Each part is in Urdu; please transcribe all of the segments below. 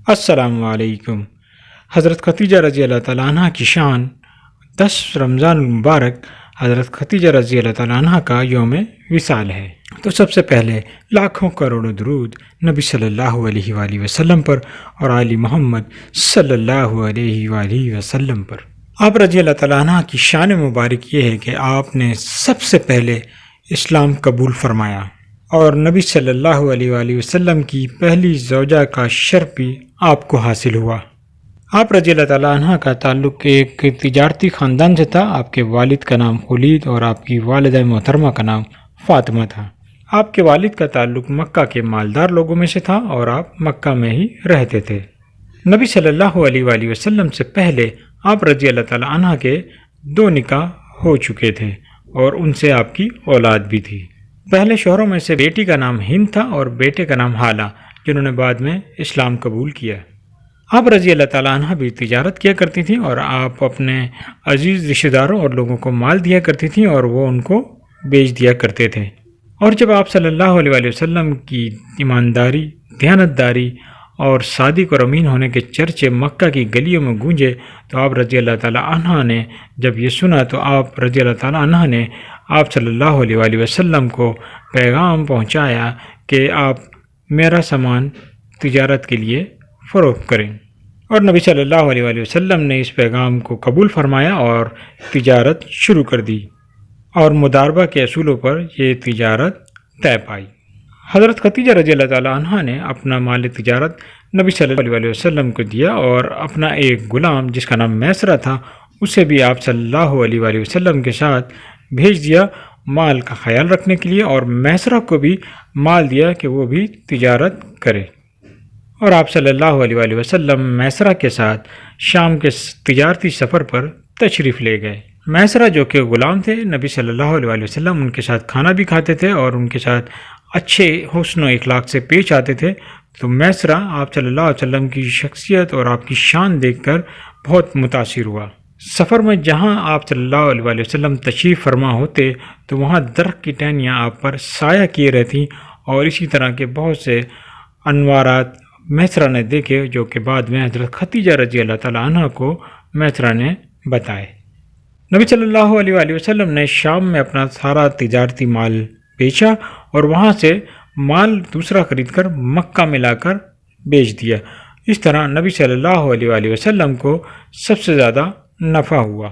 السلام علیکم۔ حضرت ختیجہ رضی اللہ تعالیٰ عنہ کی شان 10 رمضان المبارک حضرت ختیجہ رضی اللہ تعالیٰ عنہ کا یوم وصال ہے۔ تو سب سے پہلے لاکھوں کروڑوں درود نبی صلی اللہ علیہ وآلہ وسلم پر اور آل محمد صلی اللہ علیہ وآلہ وسلم پر۔ آپ رضی اللہ تعالیٰ عنہ کی شان مبارک یہ ہے کہ آپ نے سب سے پہلے اسلام قبول فرمایا اور نبی صلی اللہ علیہ وآلہ وسلم کی پہلی زوجہ کا شرف بھی آپ کو حاصل ہوا۔ آپ رضی اللہ تعالیٰ عنہ کا تعلق ایک تجارتی خاندان سے تھا۔ آپ کے والد کا نام خلید اور آپ کی والدہ محترمہ کا نام فاطمہ تھا۔ آپ کے والد کا تعلق مکہ کے مالدار لوگوں میں سے تھا اور آپ مکہ میں ہی رہتے تھے۔ نبی صلی اللہ علیہ وآلہ وسلم سے پہلے آپ رضی اللہ تعالیٰ عنہ کے 2 نکاح ہو چکے تھے اور ان سے آپ کی اولاد بھی تھی۔ پہلے شوہروں میں سے بیٹی کا نام ہند تھا اور بیٹے کا نام حالہ، جنہوں نے بعد میں اسلام قبول کیا۔ آپ رضی اللہ تعالیٰ عنہ بھی تجارت کیا کرتی تھیں اور آپ اپنے عزیز رشتہ داروں اور لوگوں کو مال دیا کرتی تھیں اور وہ ان کو بیچ دیا کرتے تھے۔ اور جب آپ صلی اللہ علیہ وآلہ وسلم کی ایمانداری، دیانتداری اور صادق اور امین ہونے کے چرچے مکہ کی گلیوں میں گونجے تو آپ رضی اللہ تعالیٰ عنہ نے جب یہ سنا تو آپ رضی اللہ تعالیٰ عنہ نے آپ صلی اللہ علیہ وآلہ وسلم کو پیغام پہنچایا کہ آپ میرا سامان تجارت کے لیے فروخت کریں، اور نبی صلی اللہ علیہ وآلہ وسلم نے اس پیغام کو قبول فرمایا اور تجارت شروع کر دی، اور مداربہ کے اصولوں پر یہ تجارت طے پائی۔ حضرت ختیجہ رضی اللہ تعالیٰ عنہ نے اپنا مال تجارت نبی صلی اللہ علیہ وسلم کو دیا اور اپنا ایک غلام جس کا نام میسرہ تھا اسے بھی آپ صلی اللہ علیہ وآلہ وسلم کے ساتھ بھیج دیا مال کا خیال رکھنے کے لیے، اور میسرہ کو بھی مال دیا کہ وہ بھی تجارت کرے۔ اور آپ صلی اللہ علیہ وآلہ وسلم میسرہ کے ساتھ شام کے تجارتی سفر پر تشریف لے گئے۔ میسرہ جو کہ غلام تھے، نبی صلی اللہ علیہ وآلہ وسلم ان کے ساتھ کھانا بھی کھاتے تھے اور ان کے ساتھ اچھے حسن و اخلاق سے پیش آتے تھے۔ تو میسرہ آپ صلی اللہ علیہ وسلم کی شخصیت اور آپ کی شان دیکھ کر بہت متاثر ہوا۔ سفر میں جہاں آپ صلی اللہ علیہ وآلہ وسلم تشریف فرما ہوتے تو وہاں درخت کی ٹہنیاں آپ پر سایہ کیے رہتی، اور اسی طرح کے بہت سے انوارات میسرہ نے دیکھے جو کہ بعد میں حضرت ختیجہ رضی اللہ تعالیٰ عنہ کو میسرہ نے بتائے۔ نبی صلی اللہ علیہ وآلہ وسلم نے شام میں اپنا سارا تجارتی مال بیچا اور وہاں سے مال دوسرا خرید کر مکہ میں لا کر بیچ دیا۔ اس طرح نبی صلی اللہ علیہ وآلہ وسلم کو سب سے زیادہ نفع ہوا۔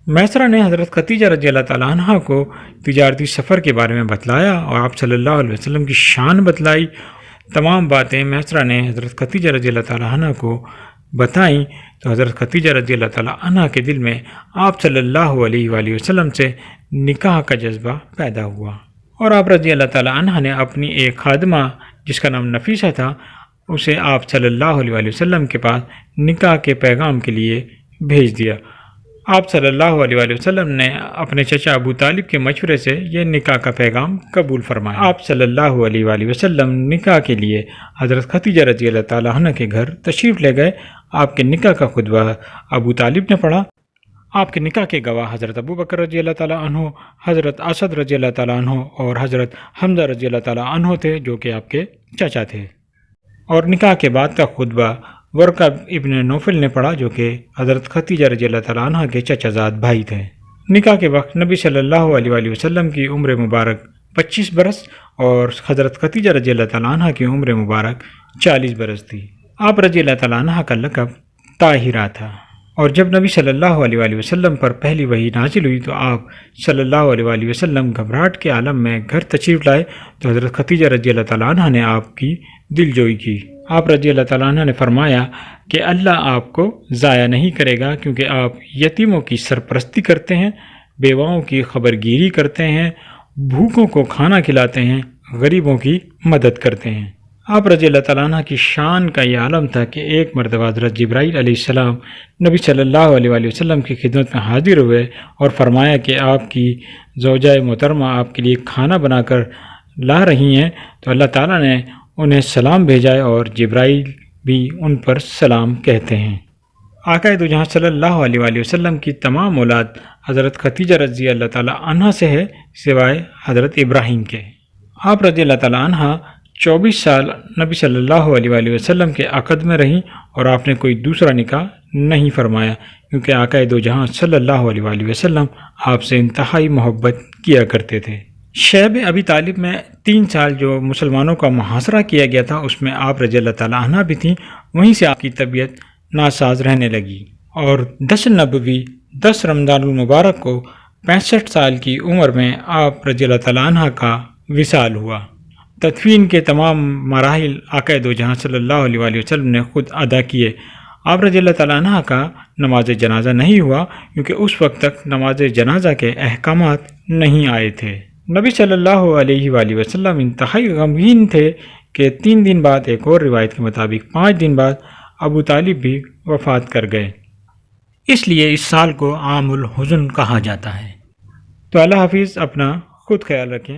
میسرہ نے حضرت ختیجہ رضی اللہ تعالیٰ عنہ کو تجارتی سفر کے بارے میں بتلایا اور آپ صلی اللہ علیہ وسلم کی شان بتلائی۔ تمام باتیں میسرہ نے حضرت ختیجہ رضی اللہ تعالیٰ عنہ کو بتائیں تو حضرت ختیجہ رضی اللہ تعالیٰ عنہ کے دل میں آپ صلی اللہ علیہ وآلہ وسلم سے نکاح کا جذبہ پیدا ہوا، اور آپ رضی اللہ تعالیٰ عنہ نے اپنی ایک خادمہ جس کا نام نفیسہ تھا اسے آپ صلی اللہ علیہ وآلہ وسلم کے پاس نکاح کے پیغام کے لیے بھیج دیا۔ آپ صلی اللہ علیہ وآلہ وسلم نے اپنے چچا ابو طالب کے مشورے سے یہ نکاح کا پیغام قبول فرمایا۔ آپ صلی اللہ علیہ وآلہ وسلم نکاح کے لیے حضرت ختیجہ رضی اللہ تعالیٰ عنہ کے گھر تشریف لے گئے۔ آپ کے نکاح کا خطبہ ابو طالب نے پڑھا۔ آپ کے نکاح کے گواہ حضرت ابو بکر رضی اللہ تعالیٰ عنہ، حضرت اسد رضی اللہ تعالیٰ عنہ اور حضرت حمزہ رضی اللہ تعالیٰ عنہ تھے جو کہ آپ کے چچا تھے۔ اور نکاح کے بعد کا خطبہ ورقہ ابن نوفل نے پڑھا جو کہ حضرت ختیجہ رضی اللہ تعالیٰ عنہ کے چچا زاد بھائی تھے۔ نکاح کے وقت نبی صلی اللہ علیہ وآلہ وسلم کی عمر مبارک 25 برس اور حضرت ختیجہ رضی اللہ تعالیٰ عنہ کی عمر مبارک 40 برس تھی۔ آپ رضی اللہ تعالیٰ عنہ کا لقب طاہرہ تھا، اور جب نبی صلی اللہ علیہ وآلہ وسلم پر پہلی وحی نازل ہوئی تو آپ صلی اللہ علیہ وآلہ وسلم گھبراہٹ کے عالم میں گھر تشریف لائے تو حضرت ختیجہ رضی اللہ تعالیٰ عنہ نے آپ کی دل جوئی کی۔ آپ رضی اللہ تعالیٰ عنہ نے فرمایا کہ اللہ آپ کو ضائع نہیں کرے گا، کیونکہ آپ یتیموں کی سرپرستی کرتے ہیں، بیواؤں کی خبرگیری کرتے ہیں، بھوکوں کو کھانا کھلاتے ہیں، غریبوں کی مدد کرتے ہیں۔ آپ رضی اللہ تعالیٰ عنہ کی شان کا یہ عالم تھا کہ ایک مرتبہ حضرت جبرائیل علیہ السلام نبی صلی اللہ علیہ وآلہ وسلم کی خدمت میں حاضر ہوئے اور فرمایا کہ آپ کی زوجہ محترمہ آپ کے لیے کھانا بنا کر لا رہی ہیں، تو اللہ تعالیٰ نے انہیں سلام بھیجا اور جبرائیل بھی ان پر سلام کہتے ہیں۔ آقا دو جہاں صلی اللہ علیہ وآلہ وسلم کی تمام اولاد حضرت ختیجہ رضی اللہ تعالیٰ عنہ سے ہے سوائے حضرت ابراہیم کے۔ آپ رضی اللہ تعالیٰ عنہ 24 سال نبی صلی اللہ علیہ وآلہ وسلم کے عقد میں رہیں اور آپ نے کوئی دوسرا نکاح نہیں فرمایا، کیونکہ آقا دو جہاں صلی اللہ علیہ وآلہ وسلم آپ سے انتہائی محبت کیا کرتے تھے۔ شیب ابی طالب میں 3 سال جو مسلمانوں کا محاصرہ کیا گیا تھا، اس میں آپ رضی اللہ تعالیٰ عنہ بھی تھیں، وہیں سے آپ کی طبیعت ناساز رہنے لگی، اور 10 نبوی 10 رمضان المبارک کو 65 سال کی عمر میں آپ رضی اللہ تعالیٰ عنہ کا وصال ہوا۔ تدفین کے تمام مراحل آقا دو جہاں صلی اللہ علیہ وآلہ وسلم نے خود ادا کیے۔ آپ رضی اللہ تعالیٰ عنہ کا نماز جنازہ نہیں ہوا، کیونکہ اس وقت تک نماز جنازہ کے احکامات نہیں آئے تھے۔ نبی صلی اللہ علیہ وآلہ وسلم انتہائی غمگین تھے کہ 3 دن بعد، ایک اور روایت کے مطابق 5 دن بعد، ابو طالب بھی وفات کر گئے۔ اس لیے اس سال کو عام الحزن کہا جاتا ہے۔ تو اللہ حافظ، اپنا خود خیال رکھیں۔